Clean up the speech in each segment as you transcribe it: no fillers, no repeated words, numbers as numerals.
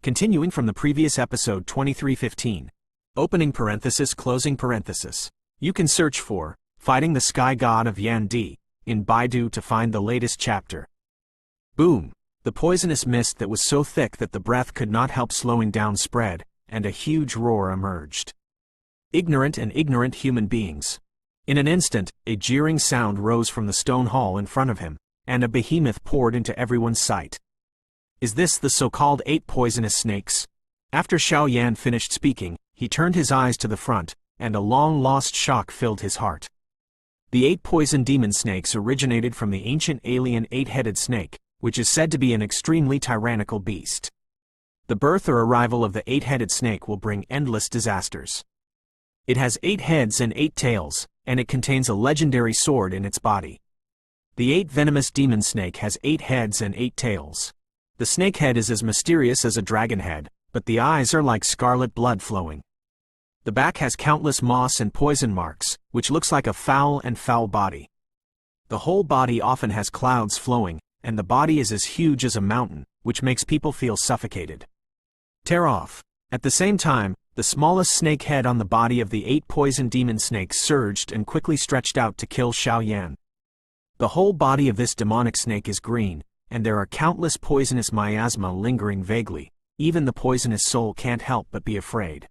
Continuing from the previous episode 2315. Opening parenthesis, closing parenthesis. You can search for Fighting the Sky God of Yan Di in Baidu to find the latest chapter. Boom! The poisonous mist that was so thick that the breath could not help slowing down spread, and a huge roar emerged. Ignorant human beings. In an instant, a jeering sound rose from the stone hall in front of him, and a behemoth poured into everyone's sight. Is this the so-called 8 poisonous snakes? After Xiao Yan finished speaking, he turned his eyes to the front, and a long-lost shock filled his heart. The 8 poison demon snakes originated from the ancient alien 8-headed snake, which is said to be an extremely tyrannical beast. The birth or arrival of the 8-headed snake will bring endless disasters. It has 8 heads and 8 tails, and it contains a legendary sword in its body. The 8 venomous demon snake has 8 heads and 8 tails. The snake head is as mysterious as a dragon head, but the eyes are like scarlet blood flowing. The back has countless moss and poison marks, which looks like a foul body. The whole body often has clouds flowing, and the body is as huge as a mountain, which makes people feel suffocated. Tear off. At the same time, the smallest snake head on the body of the 8 poison demon snakes surged and quickly stretched out to kill Xiao Yan. The whole body of this demonic snake is green, and there are countless poisonous miasma lingering vaguely. Even the poisonous soul can't help but be afraid.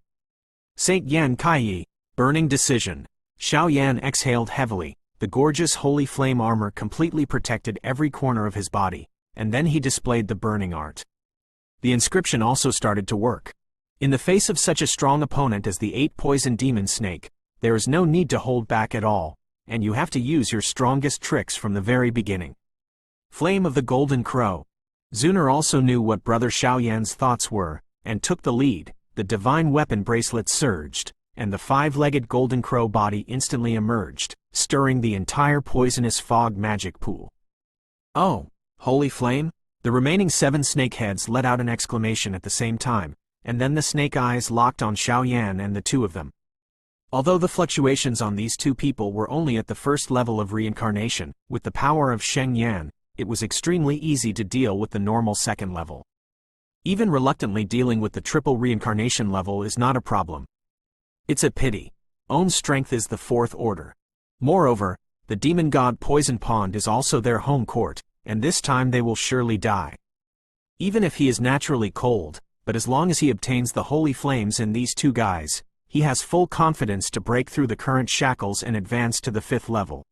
Saint Yan Kaiyi, burning decision. Xiao Yan exhaled heavily. The gorgeous holy flame armor completely protected every corner of his body, and then he displayed the burning art. The inscription also started to work. In the face of such a strong opponent as the 8 poison demon snake, there is no need to hold back at all, and you have to use your strongest tricks from the very beginning. Flame of the Golden Crow. Zuner also knew what Brother Xiao Yan's thoughts were, and took the lead. The divine weapon bracelet surged, and the 5-legged golden crow body instantly emerged, stirring the entire poisonous fog magic pool. Oh, holy flame! The remaining 7 snake heads let out an exclamation at the same time, and then the snake eyes locked on Xiao Yan and the 2 of them. Although the fluctuations on these 2 people were only at the first level of reincarnation, with the power of Sheng Yan, it was extremely easy to deal with the normal 2nd level. Even reluctantly dealing with the triple reincarnation level is not a problem. It's a pity. Own strength is the 4th order. Moreover, the demon god Poison Pond is also their home court, and this time they will surely die. Even if he is naturally cold, but as long as he obtains the holy flames in these 2 guys, he has full confidence to break through the current shackles and advance to the 5th level.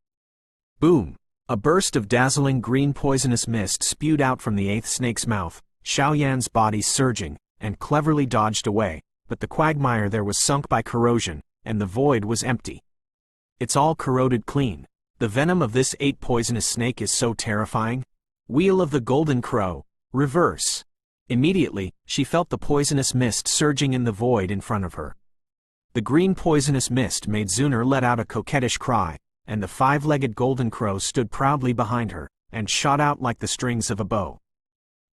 Boom! A burst of dazzling green poisonous mist spewed out from the 8th snake's mouth. Xiao Yan's body surging, and cleverly dodged away, but the quagmire there was sunk by corrosion, and the void was empty. It's all corroded clean. The venom of this 8 poisonous snake is so terrifying. Wheel of the Golden Crow, reverse. Immediately, she felt the poisonous mist surging in the void in front of her. The green poisonous mist made Zuner let out a coquettish cry, and the 5-legged golden crow stood proudly behind her, and shot out like the strings of a bow.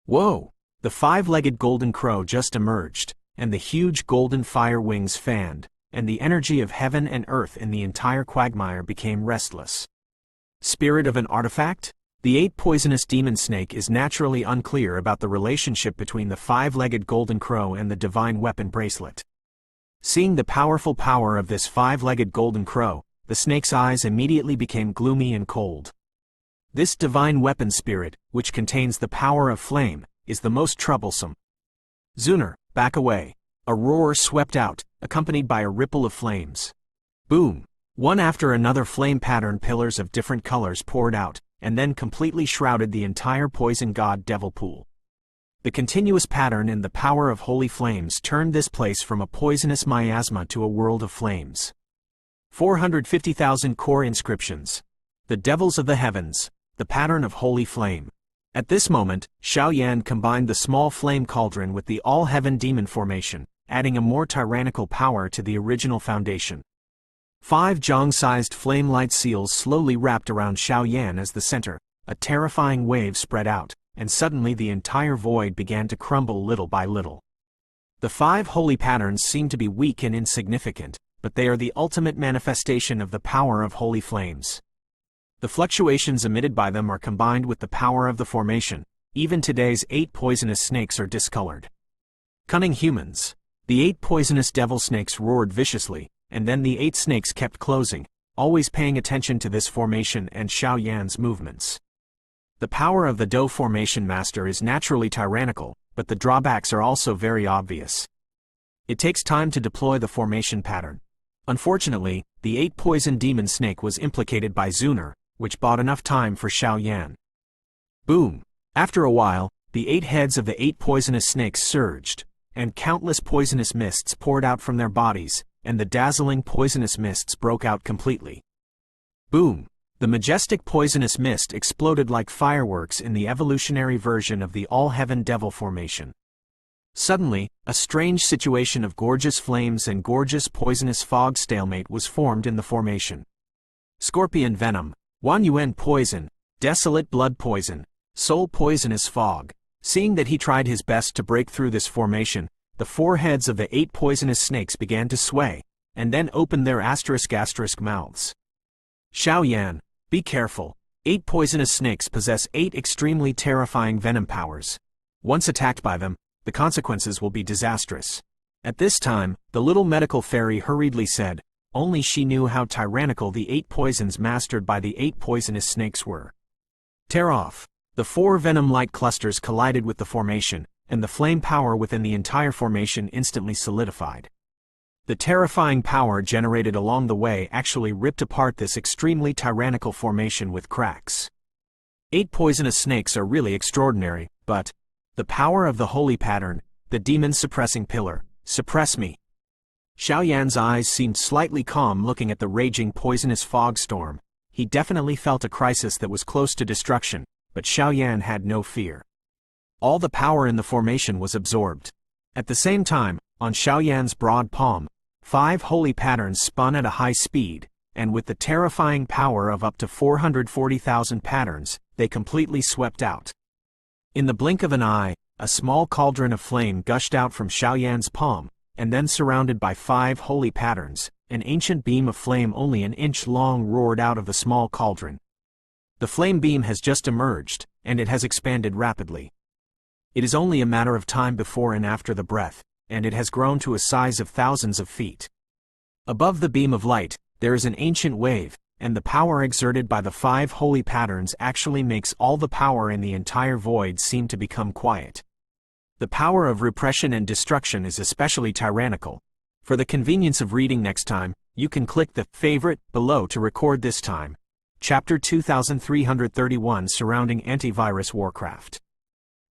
Whoa! The 5-legged golden crow just emerged, and the huge golden fire wings fanned, and the energy of heaven and earth in the entire quagmire became restless. Spirit of an artifact? The 8 poisonous demon snake is naturally unclear about the relationship between the 5-legged golden crow and the divine weapon bracelet. Seeing the powerful power of this 5-legged golden crow, the snake's eyes immediately became gloomy and cold. This divine weapon spirit, which contains the power of flame, is the most troublesome. Zuner, back away. A roar swept out, accompanied by a ripple of flames. Boom! One after another flame pattern pillars of different colors poured out, and then completely shrouded the entire poison god devil pool. The continuous pattern and the power of holy flames turned this place from a poisonous miasma to a world of flames. 450,000 core inscriptions. The devils of the heavens, the pattern of holy flame. At this moment, Xiao Yan combined the small flame cauldron with the all-heaven demon formation, adding a more tyrannical power to the original foundation. 5 Zhang-sized flame light seals slowly wrapped around Xiao Yan as the center. A terrifying wave spread out, and suddenly the entire void began to crumble little by little. The 5 holy patterns seem to be weak and insignificant, but they are the ultimate manifestation of the power of holy flames. The fluctuations emitted by them are combined with the power of the formation. Even today's 8 poisonous snakes are discolored. Cunning humans. The 8 poisonous devil snakes roared viciously, and then the 8 snakes kept closing, always paying attention to this formation and Xiao Yan's movements. The power of the Do formation master is naturally tyrannical, but the drawbacks are also very obvious. It takes time to deploy the formation pattern. Unfortunately, the 8 poison demon snake was implicated by Zuner, which bought enough time for Xiao Yan. Boom! After a while, the 8 heads of the 8 poisonous snakes surged, and countless poisonous mists poured out from their bodies, and the dazzling poisonous mists broke out completely. Boom! The majestic poisonous mist exploded like fireworks in the evolutionary version of the All-Heaven Devil formation. Suddenly, a strange situation of gorgeous flames and gorgeous poisonous fog stalemate was formed in the formation. Scorpion venom, Wan Yuan poison, desolate blood poison, soul poisonous fog. Seeing that he tried his best to break through this formation, the 4 heads of the 8 poisonous snakes began to sway, and then opened their asterisk mouths. Xiao Yan, be careful. 8 poisonous snakes possess 8 extremely terrifying venom powers. Once attacked by them, the consequences will be disastrous. At this time, the little medical fairy hurriedly said, only she knew how tyrannical the 8 poisons mastered by the 8 poisonous snakes were. Tear off. The 4 venom light clusters collided with the formation, and the flame power within the entire formation instantly solidified. The terrifying power generated along the way actually ripped apart this extremely tyrannical formation with cracks. 8 poisonous snakes are really extraordinary, but the power of the holy pattern, the demon-suppressing pillar, suppress me. Xiao Yan's eyes seemed slightly calm looking at the raging poisonous fog storm. He definitely felt a crisis that was close to destruction, but Xiao Yan had no fear. All the power in the formation was absorbed. At the same time, on Xiao Yan's broad palm, 5 holy patterns spun at a high speed, and with the terrifying power of up to 440,000 patterns, they completely swept out. In the blink of an eye, a small cauldron of flame gushed out from Xiao Yan's palm, and then surrounded by 5 holy patterns, an ancient beam of flame only an inch long roared out of the small cauldron. The flame beam has just emerged, and it has expanded rapidly. It is only a matter of time before and after the breath, and it has grown to a size of thousands of feet. Above the beam of light, there is an ancient wave, and the power exerted by the 5 holy patterns actually makes all the power in the entire void seem to become quiet. The power of repression and destruction is especially tyrannical. For the convenience of reading next time, you can click the favorite below to record this time. Chapter 2331 surrounding Antivirus Warcraft.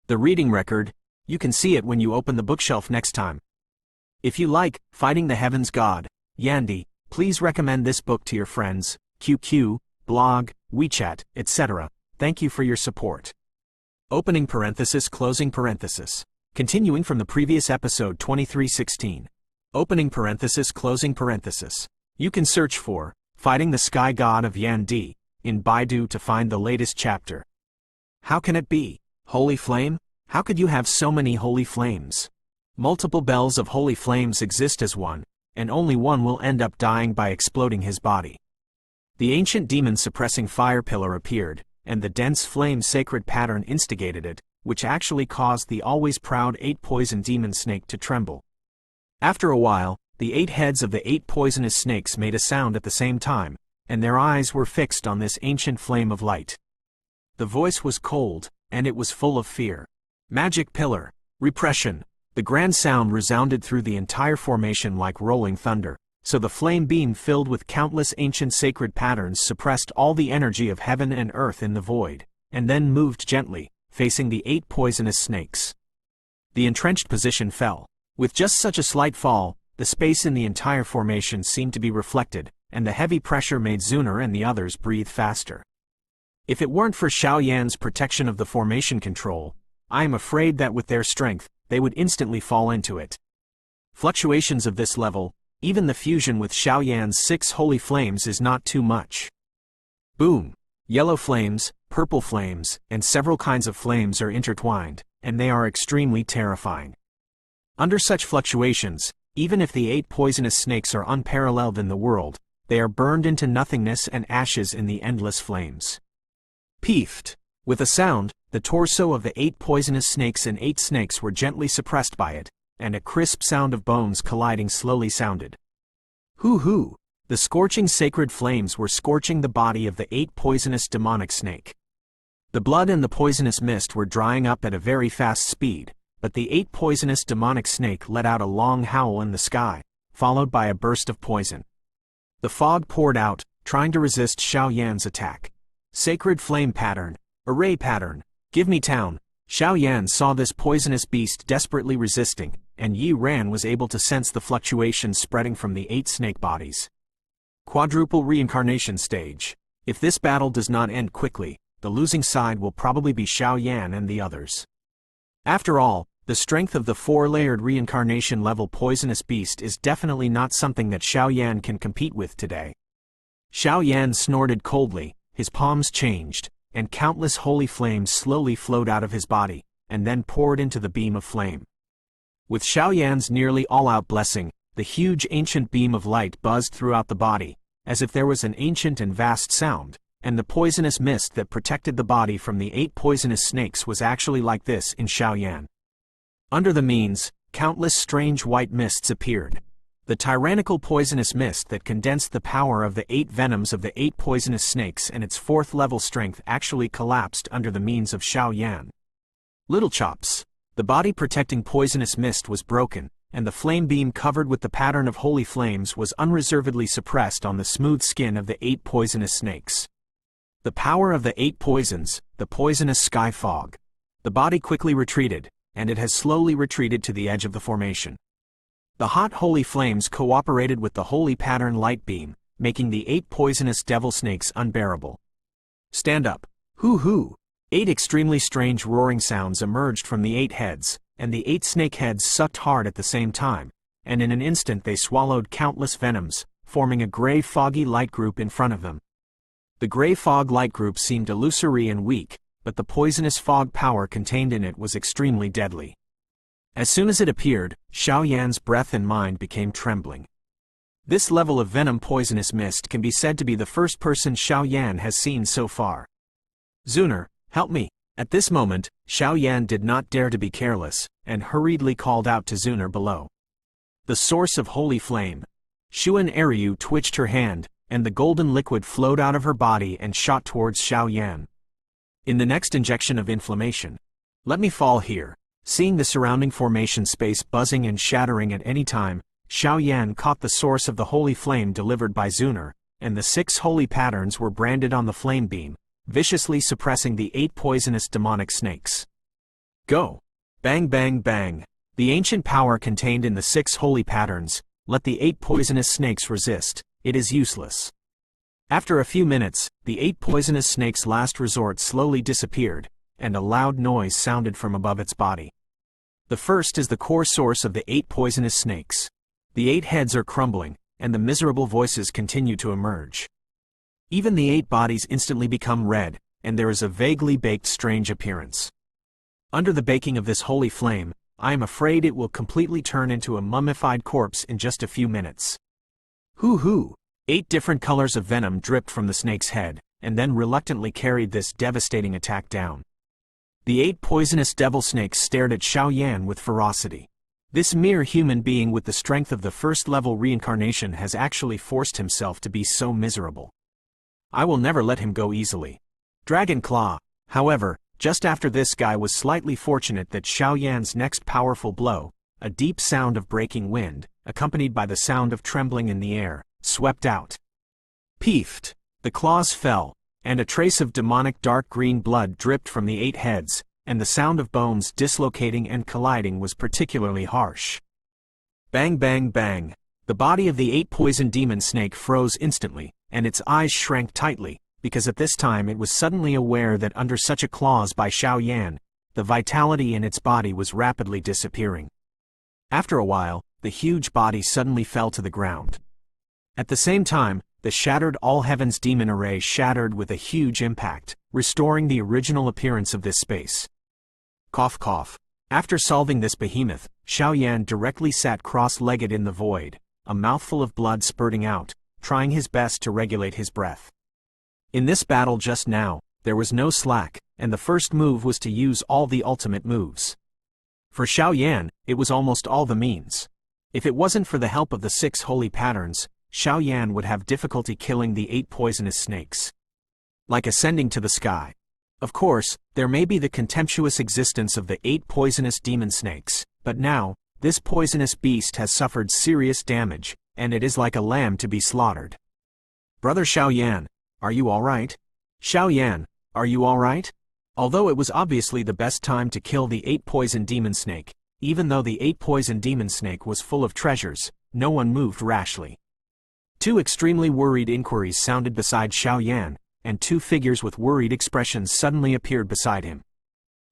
The reading record, you can see it when you open the bookshelf next time. If you like Fighting the Heavens God, Yandy, please recommend this book to your friends, QQ, blog, WeChat, etc. Thank you for your support. Opening parenthesis, closing parenthesis. Continuing from the previous episode 2316. Opening parenthesis, closing parenthesis. You can search for Fighting the Sky God of Yandy in Baidu to find the latest chapter. How can it be? Holy flame? How could you have so many holy flames? Multiple bells of holy flames exist as one, and only one will end up dying by exploding his body. The ancient demon-suppressing fire pillar appeared, and the dense flame sacred pattern instigated it, which actually caused the always proud 8 poison demon snake to tremble. After a while, the 8 heads of the 8 poisonous snakes made a sound at the same time, and their eyes were fixed on this ancient flame of light. The voice was cold, and it was full of fear. Magic pillar, repression. The grand sound resounded through the entire formation like rolling thunder, so the flame beam filled with countless ancient sacred patterns suppressed all the energy of heaven and earth in the void, and then moved gently, facing the 8 poisonous snakes. The entrenched position fell. With just such a slight fall, the space in the entire formation seemed to be reflected, and the heavy pressure made Zuner and the others breathe faster. If it weren't for Xiao Yan's protection of the formation control, I am afraid that with their strength, they would instantly fall into it. Fluctuations of this level, even the fusion with Xiao Yan's 6 holy flames is not too much. Boom! Yellow flames, purple flames, and several kinds of flames are intertwined, and they are extremely terrifying. Under such fluctuations, even if the 8 poisonous snakes are unparalleled in the world, they are burned into nothingness and ashes in the endless flames. Peefed! With a sound, the torso of the 8 poisonous snakes and 8 snakes were gently suppressed by it, and a crisp sound of bones colliding slowly sounded. Hoo hoo! The scorching sacred flames were scorching the body of the 8 poisonous demonic snake. The blood and the poisonous mist were drying up at a very fast speed, but the 8 poisonous demonic snake let out a long howl in the sky, followed by a burst of poison. The fog poured out, trying to resist Xiao Yan's attack. Sacred flame pattern, array pattern, give me town. Xiao Yan saw this poisonous beast desperately resisting, and Yi Ran was able to sense the fluctuations spreading from the 8 snake bodies. Quadruple reincarnation stage. If this battle does not end quickly, the losing side will probably be Xiao Yan and the others. After all, the strength of the 4-layered reincarnation level poisonous beast is definitely not something that Xiao Yan can compete with today. Xiao Yan snorted coldly, his palms changed, and countless holy flames slowly flowed out of his body, and then poured into the beam of flame. With Xiao Yan's nearly all-out blessing, the huge ancient beam of light buzzed throughout the body, as if there was an ancient and vast sound, and the poisonous mist that protected the body from the 8 poisonous snakes was actually like this in Xiao Yan. Under the means, countless strange white mists appeared. The tyrannical poisonous mist that condensed the power of the 8 venoms of the 8 poisonous snakes and its 4th level strength actually collapsed under the means of Xiao Yan. Little chops. The body protecting poisonous mist was broken, and the flame beam covered with the pattern of holy flames was unreservedly suppressed on the smooth skin of the 8 poisonous snakes. The power of the 8 poisons, the poisonous sky fog. The body quickly retreated, and it has slowly retreated to the edge of the formation. The hot holy flames cooperated with the holy pattern light beam, making the 8 poisonous devil snakes unbearable. Stand up. Hoo hoo! 8 extremely strange roaring sounds emerged from the 8 heads, and the 8 snake heads sucked hard at the same time, and in an instant they swallowed countless venoms, forming a gray foggy light group in front of them. The gray fog light group seemed illusory and weak, but the poisonous fog power contained in it was extremely deadly. As soon as it appeared, Xiao Yan's breath and mind became trembling. This level of venom poisonous mist can be said to be the first person Xiao Yan has seen so far. Zuner, help me. At this moment, Xiao Yan did not dare to be careless, and hurriedly called out to Zuner below. The source of holy flame. Xuan Eryu twitched her hand, and the golden liquid flowed out of her body and shot towards Xiao Yan. In the next injection of inflammation. Let me fall here. Seeing the surrounding formation space buzzing and shattering at any time, Xiao Yan caught the source of the holy flame delivered by Zuner, and the 6 holy patterns were branded on the flame beam, viciously suppressing the 8 poisonous demonic snakes. Go! Bang bang bang! The ancient power contained in the 6 holy patterns, let the 8 poisonous snakes resist, it is useless. After a few minutes, the 8 poisonous snakes' last resort slowly disappeared, and a loud noise sounded from above its body. The first is the core source of the 8 poisonous snakes. The 8 heads are crumbling, and the miserable voices continue to emerge. Even the 8 bodies instantly become red, and there is a vaguely baked strange appearance. Under the baking of this holy flame, I am afraid it will completely turn into a mummified corpse in just a few minutes. Hoo hoo! 8 different colors of venom dripped from the snake's head, and then reluctantly carried this devastating attack down. The 8 poisonous devil snakes stared at Xiao Yan with ferocity. This mere human being with the strength of the 1st-level reincarnation has actually forced himself to be so miserable. I will never let him go easily. Dragon Claw. However, just after this guy was slightly fortunate that Xiao Yan's next powerful blow, a deep sound of breaking wind, accompanied by the sound of trembling in the air, swept out. Peefed. The claws fell, and a trace of demonic dark green blood dripped from the 8 heads, and the sound of bones dislocating and colliding was particularly harsh. Bang bang bang! The body of the 8 poison demon snake froze instantly, and its eyes shrank tightly, because at this time it was suddenly aware that under such a claws by Xiao Yan, the vitality in its body was rapidly disappearing. After a while, the huge body suddenly fell to the ground. At the same time, the shattered All Heavens demon array shattered with a huge impact, restoring the original appearance of this space. Cough cough. After solving this behemoth, Xiao Yan directly sat cross-legged in the void, a mouthful of blood spurting out, trying his best to regulate his breath. In this battle just now, there was no slack, and the first move was to use all the ultimate moves. For Xiao Yan, it was almost all the means. If it wasn't for the help of the 6 holy patterns, Xiao Yan would have difficulty killing the 8 poisonous snakes. Like ascending to the sky. Of course, there may be the contemptuous existence of the 8 poisonous demon snakes, but now, this poisonous beast has suffered serious damage, and it is like a lamb to be slaughtered. Brother Xiao Yan, are you alright? Xiao Yan, are you alright? Although it was obviously the best time to kill the 8 poison demon snake, even though the 8 poison demon snake was full of treasures, no one moved rashly. 2 extremely worried inquiries sounded beside Xiao Yan, and 2 figures with worried expressions suddenly appeared beside him.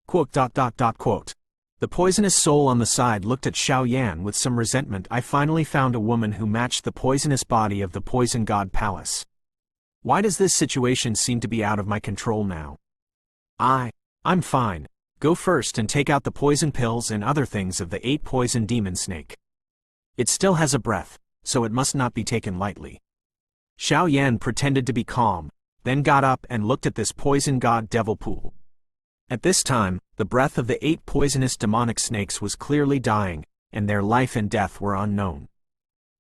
Quote. The poisonous soul on the side looked at Xiao Yan with some resentment. I finally found a woman who matched the poisonous body of the poison god palace. Why does this situation seem to be out of my control now? I'm fine. Go first and take out the poison pills and other things of the 8 poison demon snake. It still has a breath, so it must not be taken lightly. Xiao Yan pretended to be calm, then got up and looked at this poison god devil pool. At this time, the breath of the 8 poisonous demonic snakes was clearly dying, and their life and death were unknown.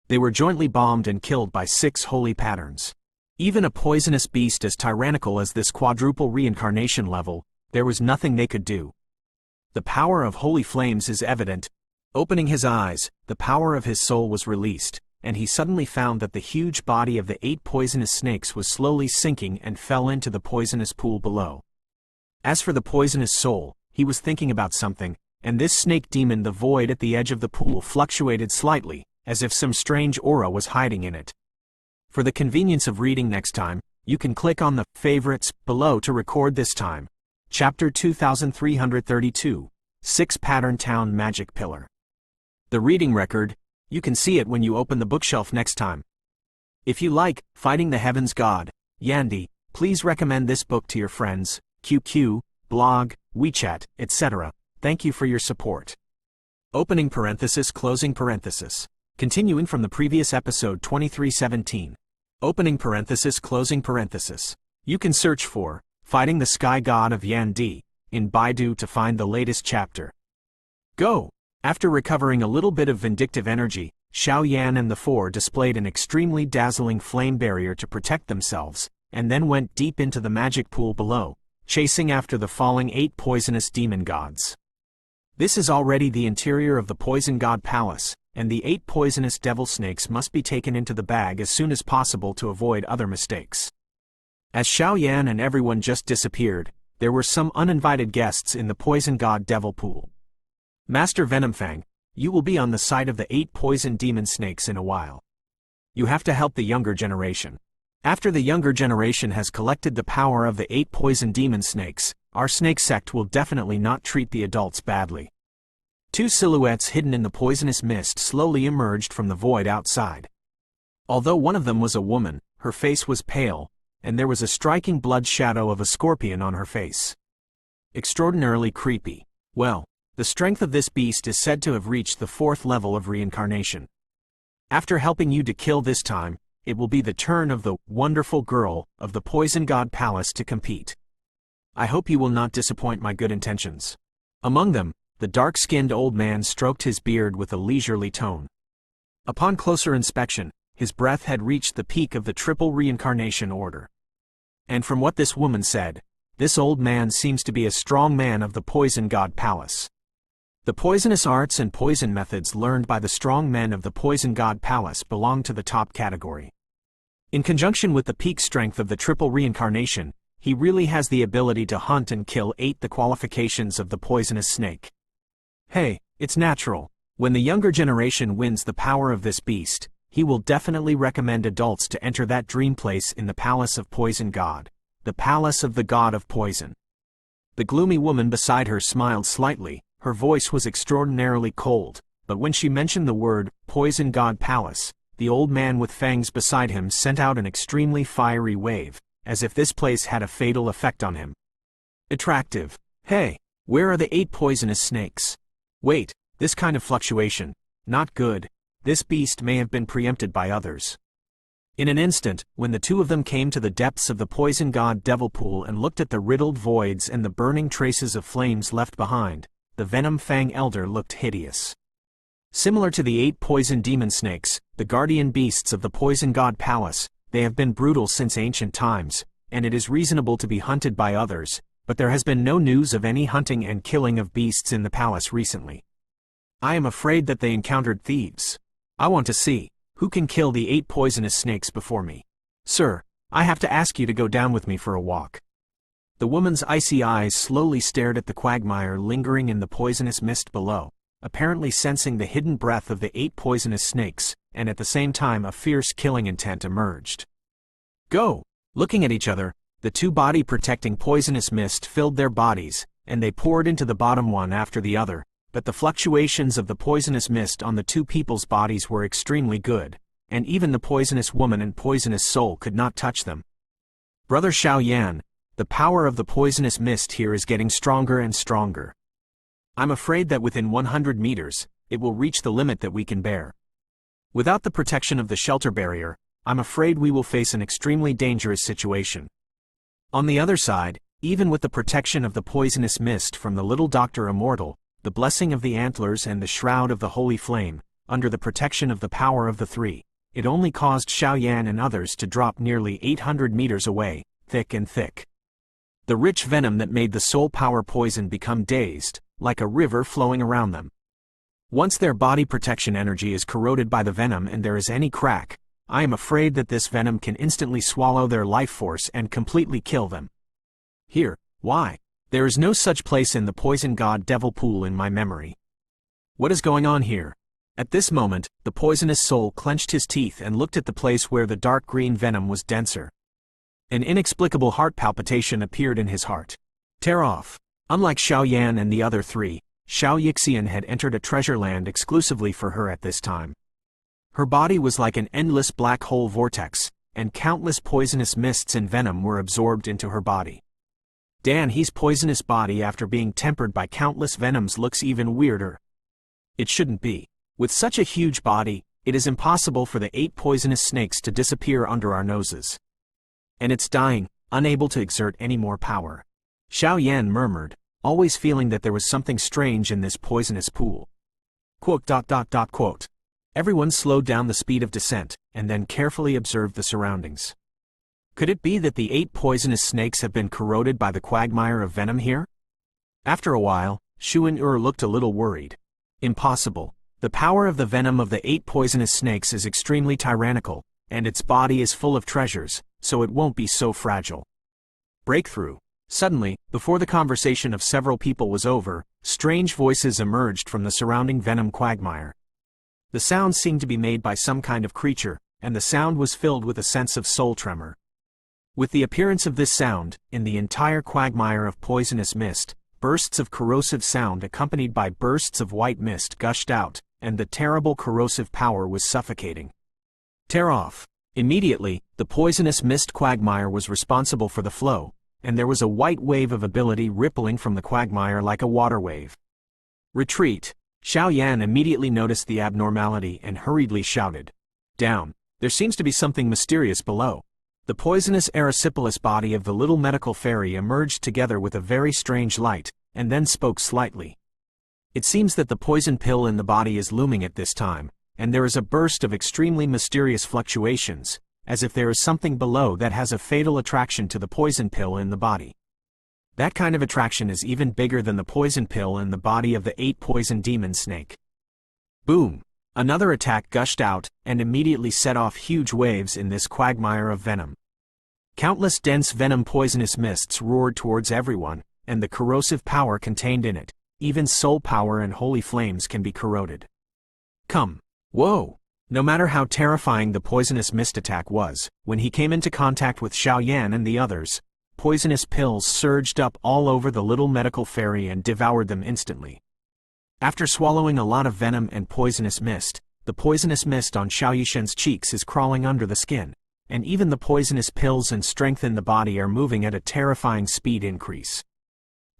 They were jointly bombed and killed by 6 holy patterns. Even a poisonous beast as tyrannical as this quadruple reincarnation level, there was nothing they could do. The power of holy flames is evident. Opening his eyes, the power of his soul was released, and he suddenly found that the huge body of the 8 poisonous snakes was slowly sinking and fell into the poisonous pool below. As for the poisonous soul, he was thinking about something, and this snake demon, the void at the edge of the pool, fluctuated slightly, as if some strange aura was hiding in it. For the convenience of reading next time, you can click on the favorites below to record this time. Chapter 2332, 6 Pattern Town Magic Pillar. The reading record, you can see it when you open the bookshelf next time. If you like Fighting the Heavens God, Yandy, please recommend this book to your friends, QQ, blog, WeChat, etc. Thank you for your support. Opening parenthesis, closing parenthesis. Continuing from the previous episode 2317. Opening parenthesis, closing parenthesis. You can search for Fighting the Sky God of Yandy in Baidu to find the latest chapter. Go! After recovering a little bit of vindictive energy, Xiao Yan and the 4 displayed an extremely dazzling flame barrier to protect themselves, and then went deep into the magic pool below, chasing after the falling 8 poisonous demon gods. This is already the interior of the poison god palace, and the 8 poisonous devil snakes must be taken into the bag as soon as possible to avoid other mistakes. As Xiao Yan and everyone just disappeared, there were some uninvited guests in the poison god devil pool. Master Venomfang, you will be on the side of the 8 poison demon snakes in a while. You have to help the younger generation. After the younger generation has collected the power of the 8 poison demon snakes, our snake sect will definitely not treat the adults badly. 2 silhouettes hidden in the poisonous mist slowly emerged from the void outside. Although one of them was a woman, her face was pale, and there was a striking blood shadow of a scorpion on her face. Extraordinarily creepy. Well, the strength of this beast is said to have reached the 4th level of reincarnation. After helping you to kill this time, it will be the turn of the wonderful girl of the Poison God Palace to compete. I hope you will not disappoint my good intentions. Among them, the dark-skinned old man stroked his beard with a leisurely tone. Upon closer inspection, his breath had reached the peak of the triple reincarnation order. And from what this woman said, this old man seems to be a strong man of the Poison God Palace. The poisonous arts and poison methods learned by the strong men of the Poison God Palace belong to the top category. In conjunction with the peak strength of the triple reincarnation, he really has the ability to hunt and kill 8 the qualifications of the poisonous snake. Hey, it's natural. When the younger generation wins the power of this beast, he will definitely recommend adults to enter that dream place in the Palace of Poison God, the Palace of the God of Poison. The gloomy woman beside her smiled slightly. Her voice was extraordinarily cold, but when she mentioned the word, Poison God Palace, the old man with fangs beside him sent out an extremely fiery wave, as if this place had a fatal effect on him. Attractive. Hey, where are the 8 poisonous snakes? Wait, this kind of fluctuation, not good. This beast may have been preempted by others. In an instant, when the 2 of them came to the depths of the Poison God Devil Pool and looked at the riddled voids and the burning traces of flames left behind, the Venom Fang Elder looked hideous. Similar to the 8 poison demon snakes, the guardian beasts of the Poison God Palace, they have been brutal since ancient times, and it is reasonable to be hunted by others, but there has been no news of any hunting and killing of beasts in the palace recently. I am afraid that they encountered thieves. I want to see who can kill the 8 poisonous snakes before me. Sir, I have to ask you to go down with me for a walk. The woman's icy eyes slowly stared at the quagmire lingering in the poisonous mist below, apparently sensing the hidden breath of the 8 poisonous snakes, and at the same time a fierce killing intent emerged. Go! Looking at each other, the 2 body-protecting poisonous mist filled their bodies, and they poured into the bottom one after the other, but the fluctuations of the poisonous mist on the 2 people's bodies were extremely good, and even the poisonous woman and poisonous soul could not touch them. Brother Xiao Yan, the power of the poisonous mist here is getting stronger and stronger. I'm afraid that within 100 meters, it will reach the limit that we can bear. Without the protection of the shelter barrier, I'm afraid we will face an extremely dangerous situation. On the other side, even with the protection of the poisonous mist from the little Doctor Immortal, the blessing of the antlers and the shroud of the holy flame, under the protection of the power of the 3, it only caused Xiao Yan and others to drop nearly 800 meters away, thick and thick. The rich venom that made the soul power poison become dazed, like a river flowing around them. Once their body protection energy is corroded by the venom and there is any crack, I am afraid that this venom can instantly swallow their life force and completely kill them. Here, why? There is no such place in the Poison God Devil Pool in my memory. What is going on here? At this moment, the poisonous soul clenched his teeth and looked at the place where the dark green venom was denser. An inexplicable heart palpitation appeared in his heart. Tear off. Unlike Xiao Yan and the other 3, Xiao Yixian had entered a treasure land exclusively for her at this time. Her body was like an endless black hole vortex, and countless poisonous mists and venom were absorbed into her body. Dan He's poisonous body after being tempered by countless venoms looks even weirder. It shouldn't be. With such a huge body, it is impossible for the 8 poisonous snakes to disappear under our noses. And it's dying, unable to exert any more power. Xiao Yan murmured, always feeling that there was something strange in this poisonous pool. Quote. Everyone slowed down the speed of descent, and then carefully observed the surroundings. Could it be that the 8 poisonous snakes have been corroded by the quagmire of venom here? After a while, Xuan looked a little worried. Impossible. The power of the venom of the 8 poisonous snakes is extremely tyrannical, and its body is full of treasures, so it won't be so fragile. Breakthrough. Suddenly, before the conversation of several people was over, strange voices emerged from the surrounding venom quagmire. The sound seemed to be made by some kind of creature, and the sound was filled with a sense of soul tremor. With the appearance of this sound, in the entire quagmire of poisonous mist, bursts of corrosive sound accompanied by bursts of white mist gushed out, and the terrible corrosive power was suffocating. Tear off. Immediately, the poisonous mist quagmire was responsible for the flow, and there was a white wave of ability rippling from the quagmire like a water wave. Retreat. Xiao Yan immediately noticed the abnormality and hurriedly shouted. Down. There seems to be something mysterious below. The poisonous erysipelas body of the little medical fairy emerged together with a very strange light, and then spoke slightly. It seems that the poison pill in the body is looming at this time, and there is a burst of extremely mysterious fluctuations, as if there is something below that has a fatal attraction to the poison pill in the body. That kind of attraction is even bigger than the poison pill in the body of the 8 poison demon snake. Boom! Another attack gushed out, and immediately set off huge waves in this quagmire of venom. Countless dense venom poisonous mists roared towards everyone, and the corrosive power contained in it, even soul power and holy flames can be corroded. Come. Whoa! No matter how terrifying the poisonous mist attack was, when he came into contact with Xiao Yan and the others, poisonous pills surged up all over the little medical fairy and devoured them instantly. After swallowing a lot of venom and poisonous mist, the poisonous mist on Xiao Yishen's cheeks is crawling under the skin, and even the poisonous pills and strength in the body are moving at a terrifying speed increase.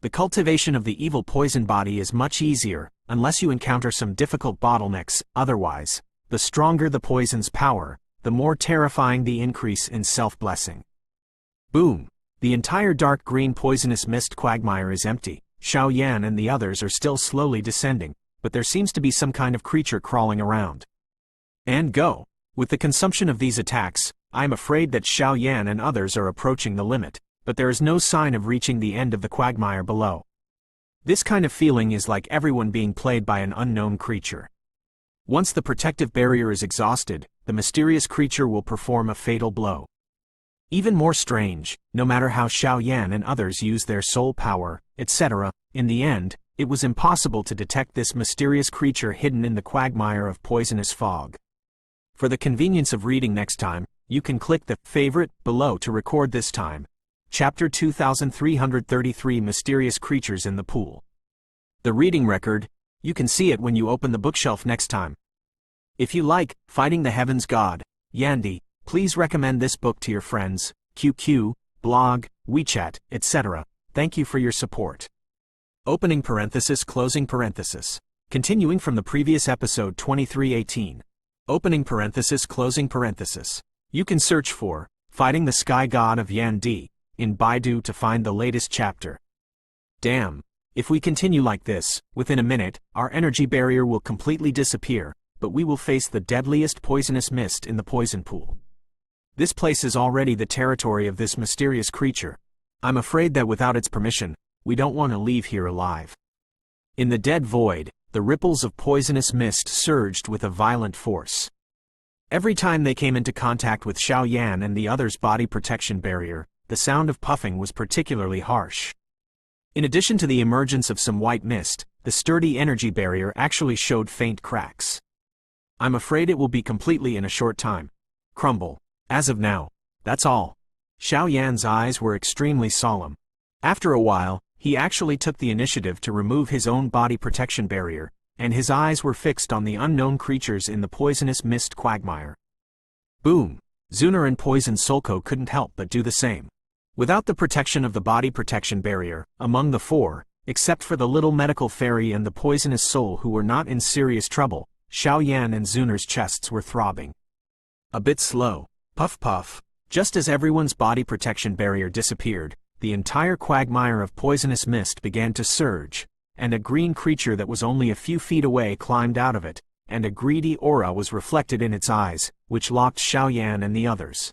The cultivation of the evil poison body is much easier, unless you encounter some difficult bottlenecks. Otherwise, the stronger the poison's power, the more terrifying the increase in self-blessing. Boom! The entire dark green poisonous mist quagmire is empty. Xiao Yan and the others are still slowly descending, but there seems to be some kind of creature crawling around. And go! With the consumption of these attacks, I am afraid that Xiao Yan and others are approaching the limit, but there is no sign of reaching the end of the quagmire below. This kind of feeling is like everyone being played by an unknown creature. Once the protective barrier is exhausted, the mysterious creature will perform a fatal blow. Even more strange, no matter how Xiao Yan and others use their soul power, etc., in the end, it was impossible to detect this mysterious creature hidden in the quagmire of poisonous fog. For the convenience of reading next time, you can click the favorite below to record this time. Chapter 2333 Mysterious Creatures in the Pool. The reading record, you can see it when you open the bookshelf next time. If you like Fighting the Heavens God, Yandy, please recommend this book to your friends, QQ, blog, WeChat, etc. Thank you for your support. Opening parenthesis, closing parenthesis. Continuing from the previous episode 2318. Opening parenthesis, closing parenthesis. You can search for Fighting the Sky God of Yandy in Baidu to find the latest chapter. Damn. If we continue like this, within a minute, our energy barrier will completely disappear, but we will face the deadliest poisonous mist in the poison pool. This place is already the territory of this mysterious creature. I'm afraid that without its permission, we don't want to leave here alive. In the dead void, the ripples of poisonous mist surged with a violent force. Every time they came into contact with Xiao Yan and the others' body protection barrier, the sound of puffing was particularly harsh. In addition to the emergence of some white mist, the sturdy energy barrier actually showed faint cracks. I'm afraid it will be completely in a short time. Crumble. As of now. That's all. Xiao Yan's eyes were extremely solemn. After a while, he actually took the initiative to remove his own body protection barrier, and his eyes were fixed on the unknown creatures in the poisonous mist quagmire. Boom! Zuner and Poison Solko couldn't help but do the same. Without the protection of the body protection barrier, among the four, except for the little medical fairy and the poisonous soul who were not in serious trouble, Xiao Yan and Zuner's chests were throbbing. A bit slow. Puff puff. Just as everyone's body protection barrier disappeared, the entire quagmire of poisonous mist began to surge, and a green creature that was only a few feet away climbed out of it, and a greedy aura was reflected in its eyes, which locked Xiao Yan and the others.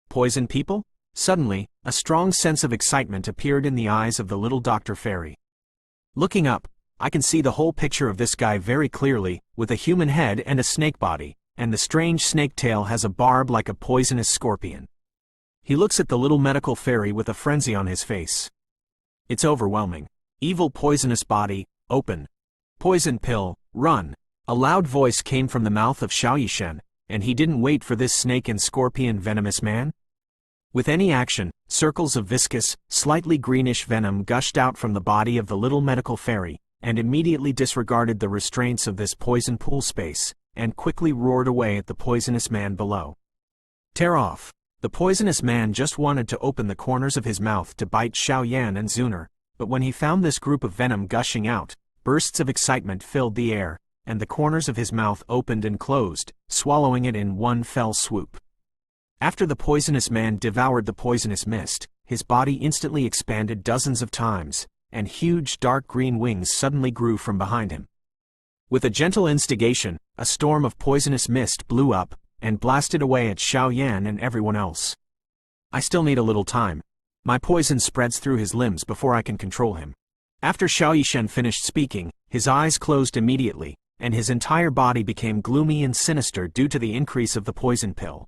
Poison people? Suddenly, a strong sense of excitement appeared in the eyes of the little Dr. Fairy. Looking up, I can see the whole picture of this guy very clearly, with a human head and a snake body, and the strange snake tail has a barb like a poisonous scorpion. He looks at the little medical fairy with a frenzy on his face. It's overwhelming. Evil poisonous body, open. Poison pill, run. A loud voice came from the mouth of Xiao Yishen, and he didn't wait for this snake and scorpion venomous man. With any action, circles of viscous, slightly greenish venom gushed out from the body of the little medical fairy, and immediately disregarded the restraints of this poison pool space, and quickly roared away at the poisonous man below. Tear off. The poisonous man just wanted to open the corners of his mouth to bite Xiao Yan and Zuner, but when he found this group of venom gushing out, bursts of excitement filled the air, and the corners of his mouth opened and closed, swallowing it in one fell swoop. After the poisonous man devoured the poisonous mist, his body instantly expanded dozens of times, and huge dark green wings suddenly grew from behind him. With a gentle instigation, a storm of poisonous mist blew up, and blasted away at Xiao Yan and everyone else. I still need a little time. My poison spreads through his limbs before I can control him. After Xiao Yishen finished speaking, his eyes closed immediately, and his entire body became gloomy and sinister due to the increase of the poison pill.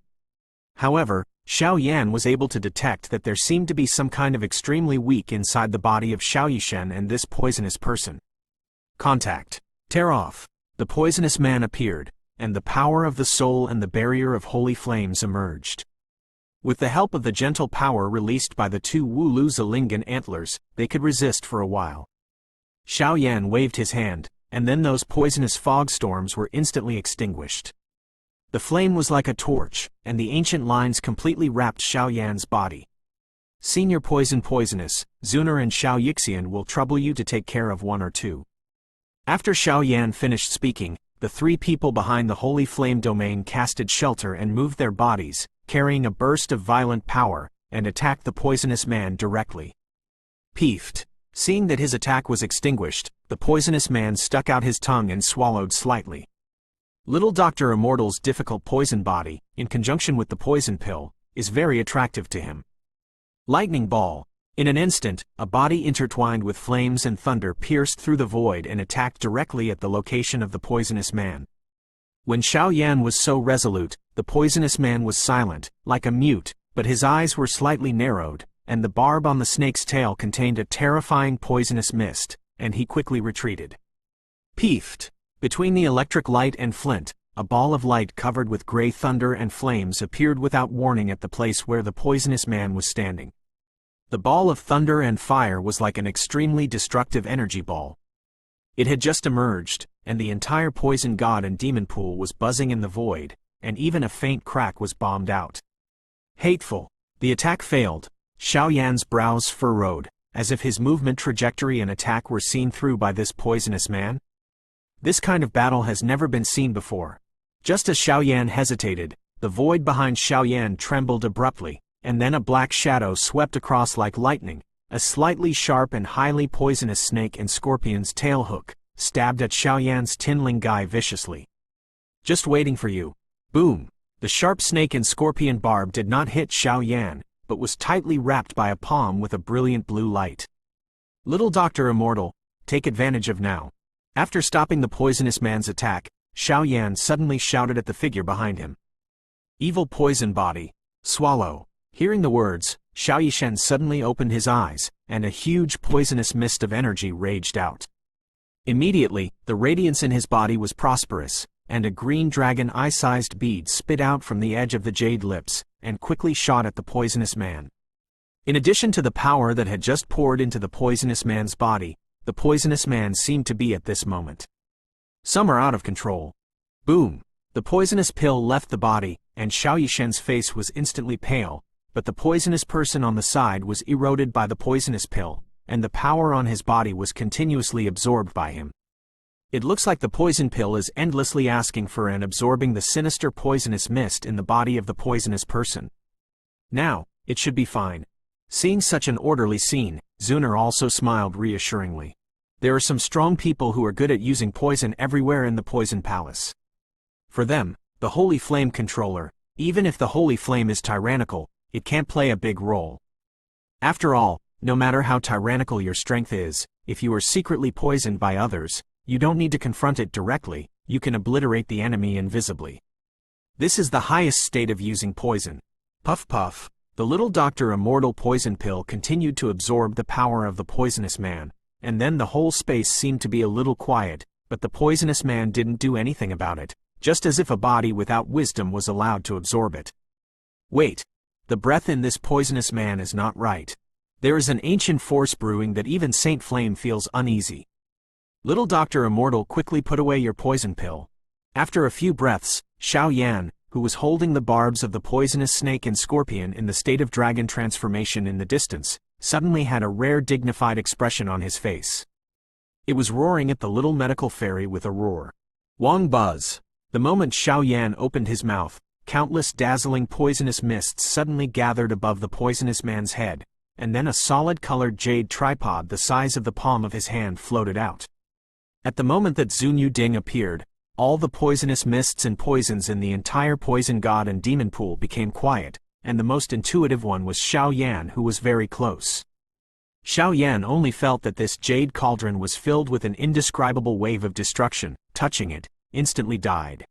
However, Xiao Yan was able to detect that there seemed to be some kind of extremely weak inside the body of Xiao Yishen and this poisonous person. Contact. Tear off. The poisonous man appeared, and the power of the soul and the barrier of holy flames emerged. With the help of the gentle power released by the two Wulu Zilingen antlers, they could resist for a while. Xiao Yan waved his hand, and then those poisonous fog storms were instantly extinguished. The flame was like a torch, and the ancient lines completely wrapped Xiao Yan's body. Senior Poisonous, Zuner and Xiao Yixian will trouble you to take care of one or two. After Xiao Yan finished speaking, the three people behind the Holy Flame domain casted shelter and moved their bodies, carrying a burst of violent power, and attacked the poisonous man directly. Peefed. Seeing that his attack was extinguished, the poisonous man stuck out his tongue and swallowed slightly. Little Dr. Immortal's difficult poison body, in conjunction with the poison pill, is very attractive to him. Lightning Ball. In an instant, a body intertwined with flames and thunder pierced through the void and attacked directly at the location of the poisonous man. When Xiao Yan was so resolute, the poisonous man was silent, like a mute, but his eyes were slightly narrowed, and the barb on the snake's tail contained a terrifying poisonous mist, and he quickly retreated. Peefed. Between the electric light and flint, a ball of light covered with gray thunder and flames appeared without warning at the place where the poisonous man was standing. The ball of thunder and fire was like an extremely destructive energy ball. It had just emerged, and the entire poison god and demon pool was buzzing in the void, and even a faint crack was bombed out. Hateful. The attack failed. Xiao Yan's brows furrowed, as if his movement trajectory and attack were seen through by this poisonous man. This kind of battle has never been seen before. Just as Xiao Yan hesitated, the void behind Xiao Yan trembled abruptly, and then a black shadow swept across like lightning. A slightly sharp and highly poisonous snake and scorpion's tail hook stabbed at Xiao Yan's tinling guy viciously. Just waiting for you. Boom! The sharp snake and scorpion barb did not hit Xiao Yan, but was tightly wrapped by a palm with a brilliant blue light. Little Dr. Immortal, take advantage of now. After stopping the poisonous man's attack, Xiao Yan suddenly shouted at the figure behind him. Evil poison body, swallow. Hearing the words, Xiao Yishen suddenly opened his eyes, and a huge poisonous mist of energy raged out. Immediately, the radiance in his body was prosperous, and a green dragon eye-sized bead spit out from the edge of the jade lips, and quickly shot at the poisonous man. In addition to the power that had just poured into the poisonous man's body, the poisonous man seemed to be at this moment. Some are out of control. Boom! The poisonous pill left the body, and Xiao Yishen's face was instantly pale, but the poisonous person on the side was eroded by the poisonous pill, and the power on his body was continuously absorbed by him. It looks like the poison pill is endlessly asking for and absorbing the sinister poisonous mist in the body of the poisonous person. Now, it should be fine. Seeing such an orderly scene, Zuner also smiled reassuringly. There are some strong people who are good at using poison everywhere in the Poison Palace. For them, the Holy Flame Controller, even if the Holy Flame is tyrannical, it can't play a big role. After all, no matter how tyrannical your strength is, if you are secretly poisoned by others, you don't need to confront it directly, you can obliterate the enemy invisibly. This is the highest state of using poison. Puff puff, the little Dr. Immortal poison pill continued to absorb the power of the poisonous man, and then the whole space seemed to be a little quiet, but the poisonous man didn't do anything about it, just as if a body without wisdom was allowed to absorb it. Wait. The breath in this poisonous man is not right. There is an ancient force brewing that even Saint Flame feels uneasy. Little Dr. Immortal quickly put away your poison pill. After a few breaths, Xiao Yan, who was holding the barbs of the poisonous snake and scorpion in the state of dragon transformation in the distance, suddenly had a rare dignified expression on his face. It was roaring at the little medical fairy with a roar. Wong buzz. The moment Xiao Yan opened his mouth, countless dazzling poisonous mists suddenly gathered above the poisonous man's head, and then a solid-colored jade tripod the size of the palm of his hand floated out. At the moment that Zun Yuding appeared, all the poisonous mists and poisons in the entire poison god and demon pool became quiet, and the most intuitive one was Xiao Yan, who was very close. Xiao Yan only felt that this jade cauldron was filled with an indescribable wave of destruction. Touching it, instantly died.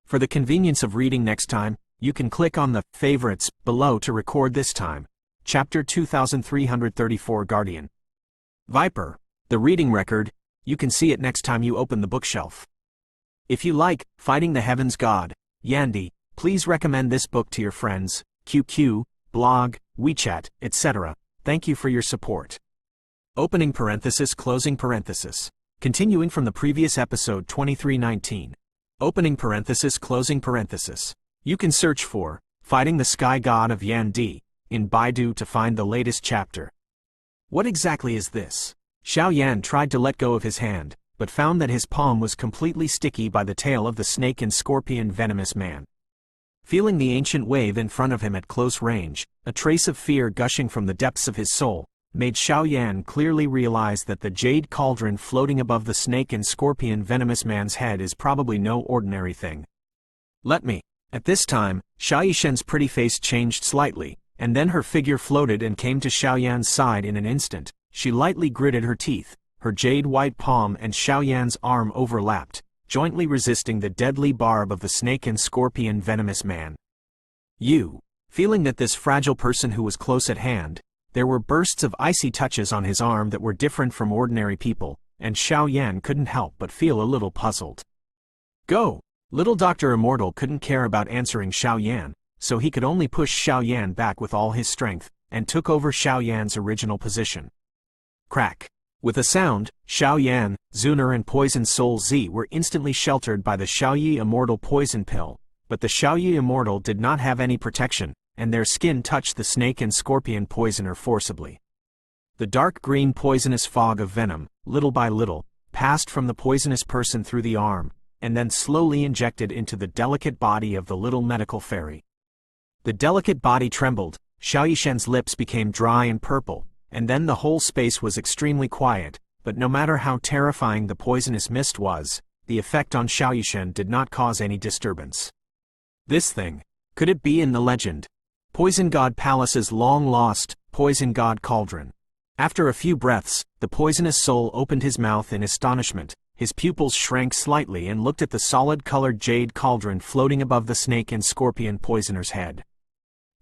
For the convenience of reading next time, you can click on the favorites below to record this time. Chapter 2334 Guardian. Viper. The reading record, you can see it next time you open the bookshelf. If you like Fighting the Heavens God, Yandy, please recommend this book to your friends, QQ, blog, WeChat, etc. Thank you for your support. Opening parenthesis, closing parenthesis. Continuing from the previous episode 2319. Opening parenthesis, closing parenthesis. You can search for Fighting the Sky God of Yandy in Baidu to find the latest chapter. What exactly is this? Xiao Yan tried to let go of his hand, but found that his palm was completely sticky by the tail of the snake and scorpion venomous man. Feeling the ancient wave in front of him at close range, a trace of fear gushing from the depths of his soul, made Xiaoyan clearly realize that the jade cauldron floating above the snake and scorpion venomous man's head is probably no ordinary thing. Let me. At this time, Xiaoyishen's pretty face changed slightly, and then her figure floated and came to Xiaoyan's side in an instant. She lightly gritted her teeth, her jade-white palm and Xiaoyan's arm overlapped, jointly resisting the deadly barb of the snake and scorpion venomous man. Feeling that this fragile person who was close at hand, there were bursts of icy touches on his arm that were different from ordinary people, and Xiaoyan couldn't help but feel a little puzzled. Go! Little Dr. Immortal couldn't care about answering Xiaoyan, so he could only push Xiaoyan back with all his strength, and took over Xiaoyan's original position. Crack! With a sound, Xiaoyan, Zuner and Poison Soul Z were instantly sheltered by the Xiaoyi Immortal poison pill, but the Xiaoyi Immortal did not have any protection, and their skin touched the snake and scorpion poisoner forcibly. The dark green poisonous fog of venom, little by little, passed from the poisonous person through the arm, and then slowly injected into the delicate body of the little medical fairy. The delicate body trembled, Xiaoyishen's lips became dry and purple, and then the whole space was extremely quiet, but no matter how terrifying the poisonous mist was, the effect on Xiaoyishen did not cause any disturbance. This thing, could it be in the legend? Poison God Palace's long-lost, Poison God Cauldron. After a few breaths, the poisonous soul opened his mouth in astonishment, his pupils shrank slightly and looked at the solid-colored jade cauldron floating above the snake and scorpion poisoner's head.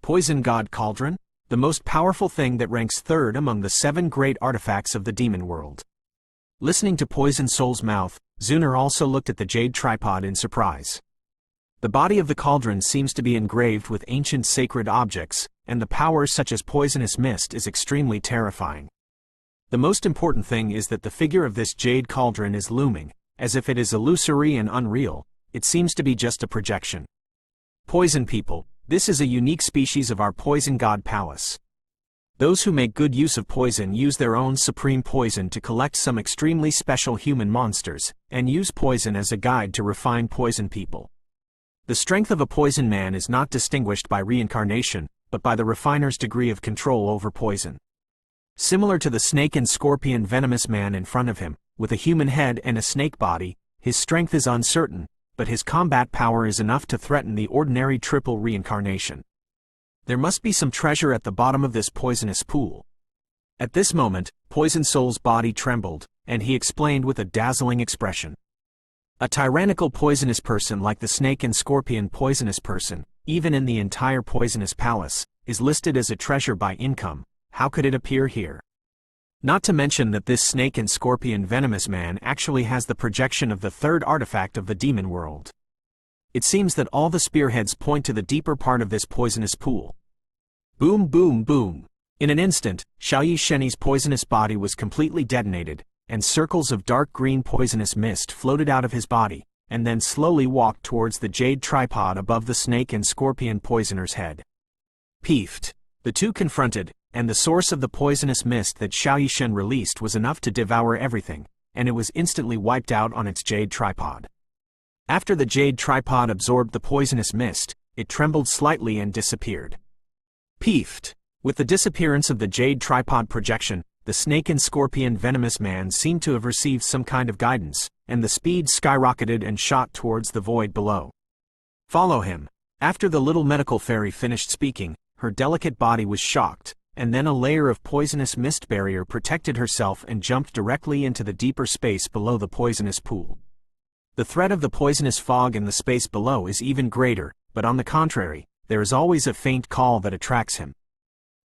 Poison God Cauldron? The most powerful thing that ranks third among the 7 great artifacts of the demon world. Listening to Poison Soul's mouth, Zuner also looked at the jade tripod in surprise. The body of the cauldron seems to be engraved with ancient sacred objects, and the power such as poisonous mist is extremely terrifying. The most important thing is that the figure of this jade cauldron is looming, as if it is illusory and unreal. It seems to be just a projection. Poison people, this is a unique species of our Poison God Palace. Those who make good use of poison use their own supreme poison to collect some extremely special human monsters, and use poison as a guide to refine poison people. The strength of a poison man is not distinguished by reincarnation, but by the refiner's degree of control over poison. Similar to the snake and scorpion venomous man in front of him, with a human head and a snake body, his strength is uncertain, but his combat power is enough to threaten the ordinary triple reincarnation. There must be some treasure at the bottom of this poisonous pool. At this moment, Poison Soul's body trembled, and he explained with a dazzling expression. A tyrannical poisonous person like the snake and scorpion poisonous person, even in the entire poisonous palace, is listed as a treasure by income. How could it appear here? Not to mention that this snake and scorpion venomous man actually has the projection of the 3rd artifact of the demon world. It seems that all the spearheads point to the deeper part of this poisonous pool. Boom boom boom. In an instant, Xiaoyishen's poisonous body was completely detonated, and circles of dark green poisonous mist floated out of his body, and then slowly walked towards the jade tripod above the snake and scorpion poisoner's head. Btth. The two confronted, and the source of the poisonous mist that Xiaoyishen released was enough to devour everything, and it was instantly wiped out on its jade tripod. After the jade tripod absorbed the poisonous mist, it trembled slightly and disappeared. Btth. With the disappearance of the jade tripod projection, the snake and scorpion venomous man seemed to have received some kind of guidance, and the speed skyrocketed and shot towards the void below. Follow him. After the little medical fairy finished speaking, her delicate body was shocked, and then a layer of poisonous mist barrier protected herself and jumped directly into the deeper space below the poisonous pool. The threat of the poisonous fog in the space below is even greater, but on the contrary, there is always a faint call that attracts him.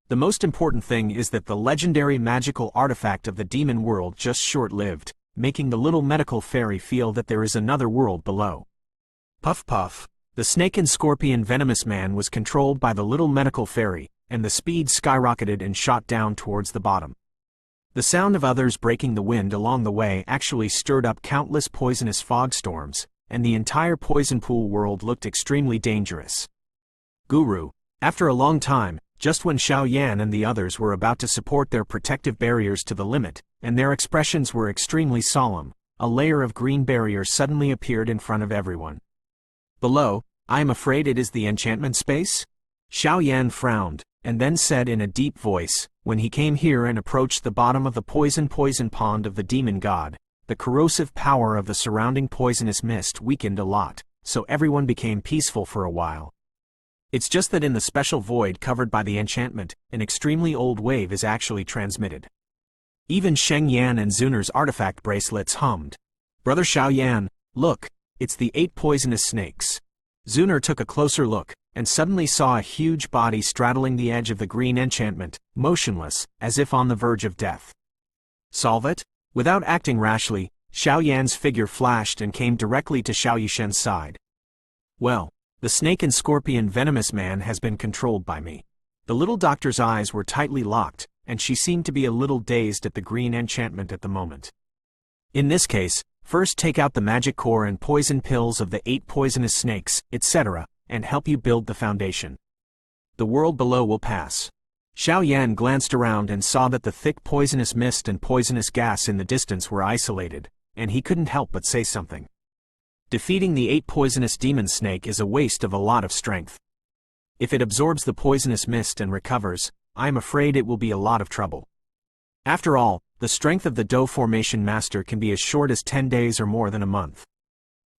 The most important thing is that the legendary magical artifact of the demon world just short-lived, making the little medical fairy feel that there is another world below. Puff puff. The snake and scorpion venomous man was controlled by the little medical fairy, and the speed skyrocketed and shot down towards the bottom. The sound of others breaking the wind along the way actually stirred up countless poisonous fog storms, and the entire poison pool world looked extremely dangerous. Guru. After a long time, just when Xiaoyan and the others were about to support their protective barriers to the limit, and their expressions were extremely solemn, a layer of green barrier suddenly appeared in front of everyone. Below, I am afraid it is the enchantment space? Xiaoyan frowned, and then said in a deep voice, when he came here and approached the bottom of the poison pond of the demon god, the corrosive power of the surrounding poisonous mist weakened a lot, so everyone became peaceful for a while. It's just that in the special void covered by the enchantment, an extremely old wave is actually transmitted. Even Sheng Yan and Zuner's artifact bracelets hummed. "Brother Xiao Yan, look, it's the 8 poisonous snakes." Zuner took a closer look, and suddenly saw a huge body straddling the edge of the green enchantment, motionless, as if on the verge of death. "Solve it?" Without acting rashly, Xiao Yan's figure flashed and came directly to Xiao Yishen's side. "Well, the snake and scorpion venomous man has been controlled by me." The little doctor's eyes were tightly locked, and she seemed to be a little dazed at the green enchantment at the moment. "In this case, first take out the magic core and poison pills of the 8 poisonous snakes, etc., and help you build the foundation. The world below will pass." Xiao Yan glanced around and saw that the thick poisonous mist and poisonous gas in the distance were isolated, and he couldn't help but say something. "Defeating the 8 poisonous demon snake is a waste of a lot of strength. If it absorbs the poisonous mist and recovers, I am afraid it will be a lot of trouble. After all, the strength of the Do Formation Master can be as short as 10 days or more than a month.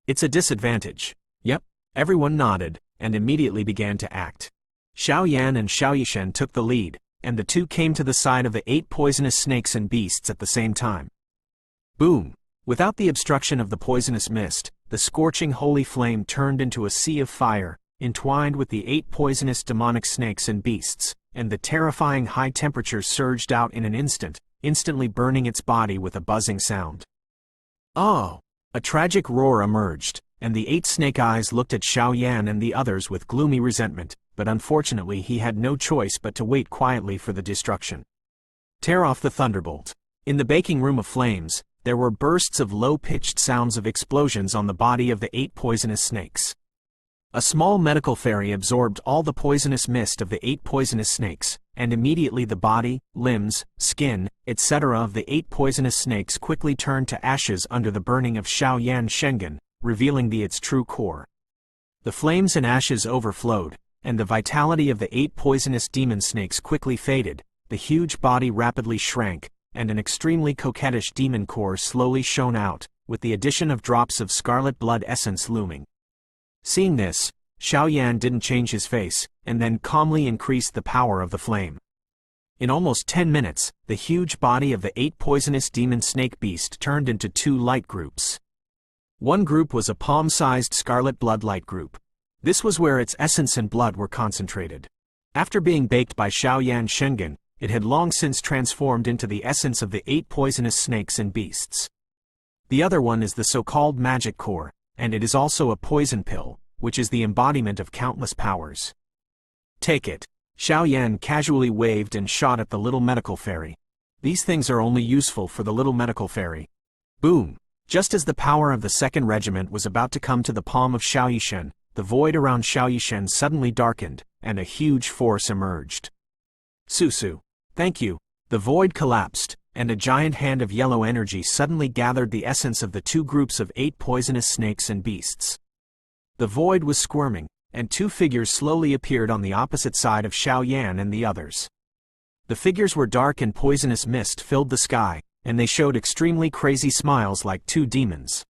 It's a disadvantage." "Yep." Everyone nodded, and immediately began to act. Xiao Yan and Xiao Yishen took the lead, and the two came to the side of the 8 poisonous snakes and beasts at the same time. Boom! Without the obstruction of the poisonous mist, the scorching holy flame turned into a sea of fire, entwined with the 8 poisonous demonic snakes and beasts, and the terrifying high temperatures surged out in an instant, instantly burning its body with a buzzing sound. "Oh!" A tragic roar emerged, and the 8 snake eyes looked at Xiao Yan and the others with gloomy resentment, but unfortunately he had no choice but to wait quietly for the destruction. Tear off the thunderbolt. In the baking room of flames, there were bursts of low-pitched sounds of explosions on the body of the 8 poisonous snakes. A small medical fairy absorbed all the poisonous mist of the 8 poisonous snakes, and immediately the body, limbs, skin, etc. of the 8 poisonous snakes quickly turned to ashes under the burning of Xiao Yan Shengen, revealing its true core. The flames and ashes overflowed, and the vitality of the 8 poisonous demon snakes quickly faded, the huge body rapidly shrank, and an extremely coquettish demon core slowly shone out, with the addition of drops of scarlet blood essence looming. Seeing this, Xiao Yan didn't change his face, and then calmly increased the power of the flame. In almost 10 minutes, the huge body of the 8 poisonous demon snake beast turned into 2 light groups. One group was a palm-sized scarlet blood light group. This was where its essence and blood were concentrated. After being baked by Xiao Yan Shengen, it had long since transformed into the essence of the 8 poisonous snakes and beasts. The other one is the so-called magic core, and it is also a poison pill, which is the embodiment of countless powers. "Take it." Xiao Yan casually waved and shot at the little medical fairy. "These things are only useful for the little medical fairy." Boom! Just as the power of the 2nd Regiment was about to come to the palm of Xiao Yishen, the void around Xiao Yishen suddenly darkened, and a huge force emerged. "Susu. Thank you." The void collapsed, and a giant hand of yellow energy suddenly gathered the essence of the 2 groups of 8 poisonous snakes and beasts. The void was squirming, and 2 figures slowly appeared on the opposite side of Xiao Yan and the others. The figures were dark and poisonous mist filled the sky, and they showed extremely crazy smiles like 2 demons.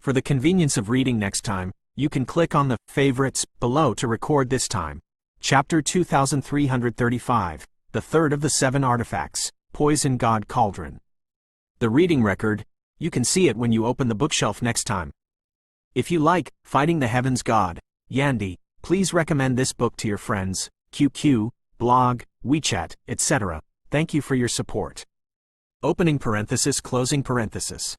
For the convenience of reading next time, you can click on the favorites below to record this time. Chapter 2335, the 3rd of the 7 artifacts, Poison God Cauldron. The reading record, you can see it when you open the bookshelf next time. If you like Fighting the Heavens God, Yandi, please recommend this book to your friends, QQ, blog, WeChat, etc. Thank you for your support. Opening parenthesis, closing parenthesis.